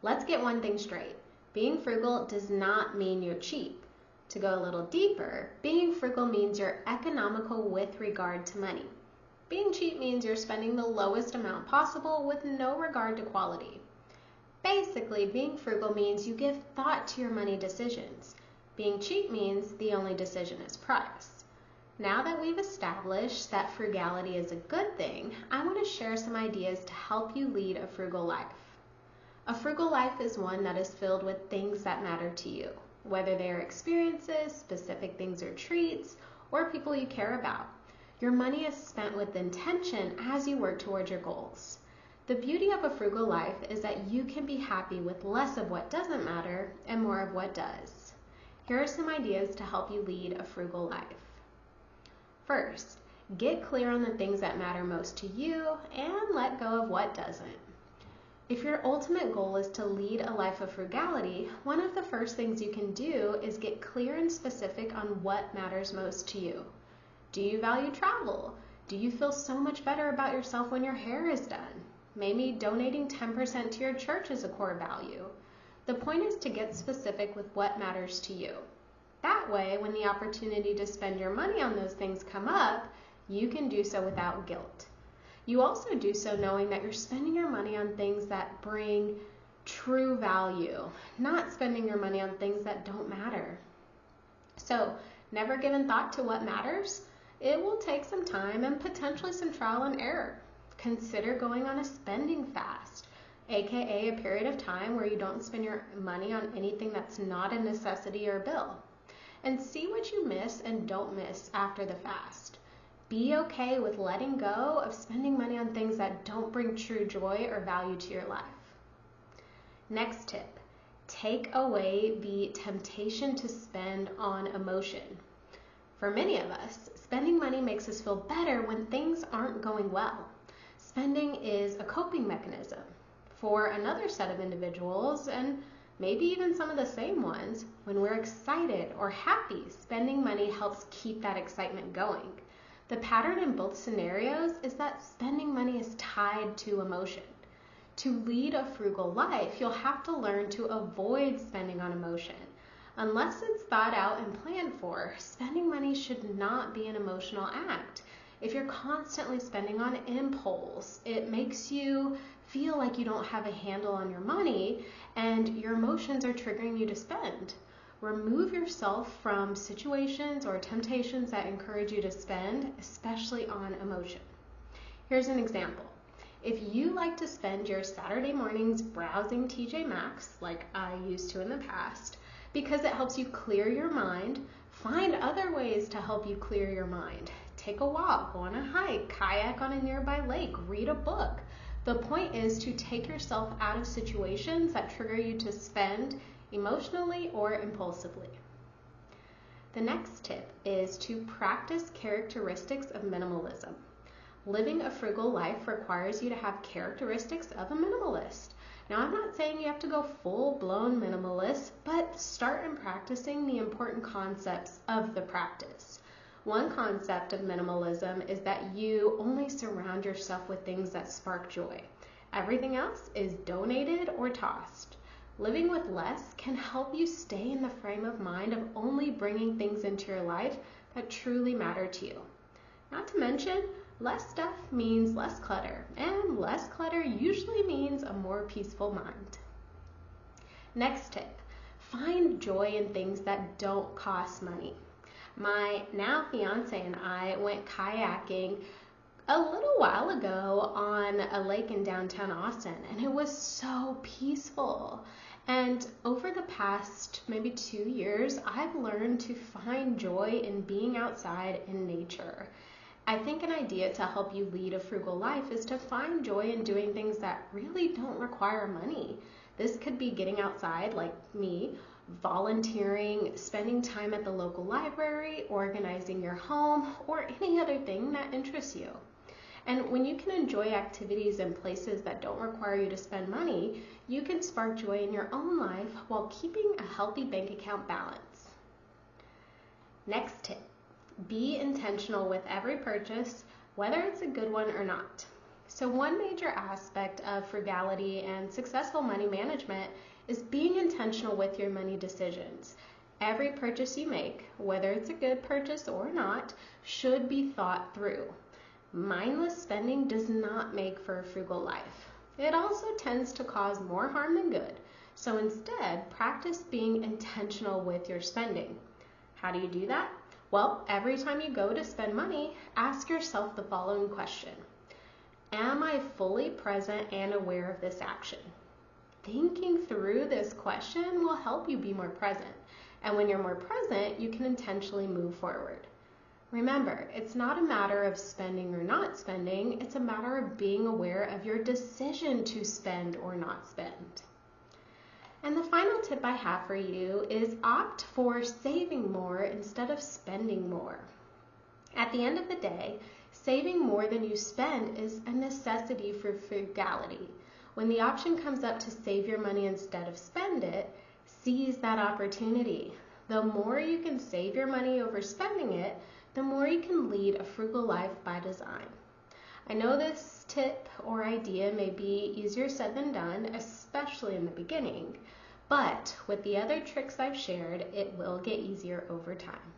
Let's get one thing straight. Being frugal does not mean you're cheap. To go a little deeper, being frugal means you're economical with regard to money. Being cheap means you're spending the lowest amount possible with no regard to quality. Basically, being frugal means you give thought to your money decisions. Being cheap means the only decision is price. Now that we've established that frugality is a good thing, I want to share some ideas to help you lead a frugal life. A frugal life is one that is filled with things that matter to you, whether they are experiences, specific things or treats, or people you care about. Your money is spent with intention as you work towards your goals. The beauty of a frugal life is that you can be happy with less of what doesn't matter and more of what does. Here are some ideas to help you lead a frugal life. First, get clear on the things that matter most to you and let go of what doesn't. If your ultimate goal is to lead a life of frugality, one of the first things you can do is get clear and specific on what matters most to you. Do you value travel? Do you feel so much better about yourself when your hair is done? Maybe donating 10% to your church is a core value. The point is to get specific with what matters to you. That way, when the opportunity to spend your money on those things come up, you can do so without guilt. You also do so knowing that you're spending your money on things that bring true value, not spending your money on things that don't matter. So, never given thought to what matters? It will take some time and potentially some trial and error. Consider going on a spending fast, aka a period of time where you don't spend your money on anything that's not a necessity or bill. And see what you miss and don't miss after the fast. Be okay with letting go of spending money on things that don't bring true joy or value to your life. Next tip, take away the temptation to spend on emotion. For many of us, spending money makes us feel better when things aren't going well. Spending is a coping mechanism. For another set of individuals, and maybe even some of the same ones, when we're excited or happy, spending money helps keep that excitement going. The pattern in both scenarios is that spending money is tied to emotion. To lead a frugal life, you'll have to learn to avoid spending on emotion. Unless it's thought out and planned for, spending money should not be an emotional act. If you're constantly spending on impulse, it makes you feel like you don't have a handle on your money and your emotions are triggering you to spend. Remove yourself from situations or temptations that encourage you to spend, especially on emotion. Here's an example. If you like to spend your Saturday mornings browsing TJ Maxx, like I used to in the past, because it helps you clear your mind, find other ways to help you clear your mind. Take a walk, go on a hike, kayak on a nearby lake, read a book. The point is to take yourself out of situations that trigger you to spend emotionally or impulsively. The next tip is to practice characteristics of minimalism. Living a frugal life requires you to have characteristics of a minimalist. Now, I'm not saying you have to go full-blown minimalist, but start in practicing the important concepts of the practice. One concept of minimalism is that you only surround yourself with things that spark joy. Everything else is donated or tossed. Living with less can help you stay in the frame of mind of only bringing things into your life that truly matter to you. Not to mention, less stuff means less clutter, and less clutter usually means a more peaceful mind. Next tip, find joy in things that don't cost money. My now fiance and I went kayaking a little while ago on a lake in downtown Austin, and it was so peaceful. And over the past maybe 2 years, I've learned to find joy in being outside in nature. I think an idea to help you lead a frugal life is to find joy in doing things that really don't require money. This could be getting outside like me, volunteering, spending time at the local library, organizing your home, or any other thing that interests you. And when you can enjoy activities in places that don't require you to spend money, you can spark joy in your own life while keeping a healthy bank account balance. Next tip, be intentional with every purchase, whether it's a good one or not. So one major aspect of frugality and successful money management is being intentional with your money decisions. Every purchase you make, whether it's a good purchase or not, should be thought through. Mindless spending does not make for a frugal life. It also tends to cause more harm than good. So instead, practice being intentional with your spending. How do you do that? Well, every time you go to spend money, ask yourself the following question. Am I fully present and aware of this action? Thinking through this question will help you be more present. And when you're more present, you can intentionally move forward. Remember, it's not a matter of spending or not spending, it's a matter of being aware of your decision to spend or not spend. And the final tip I have for you is opt for saving more instead of spending more. At the end of the day, saving more than you spend is a necessity for frugality. When the option comes up to save your money instead of spend it, seize that opportunity. The more you can save your money over spending it, the more you can lead a frugal life by design. I know this tip or idea may be easier said than done, especially in the beginning, but with the other tricks I've shared, it will get easier over time.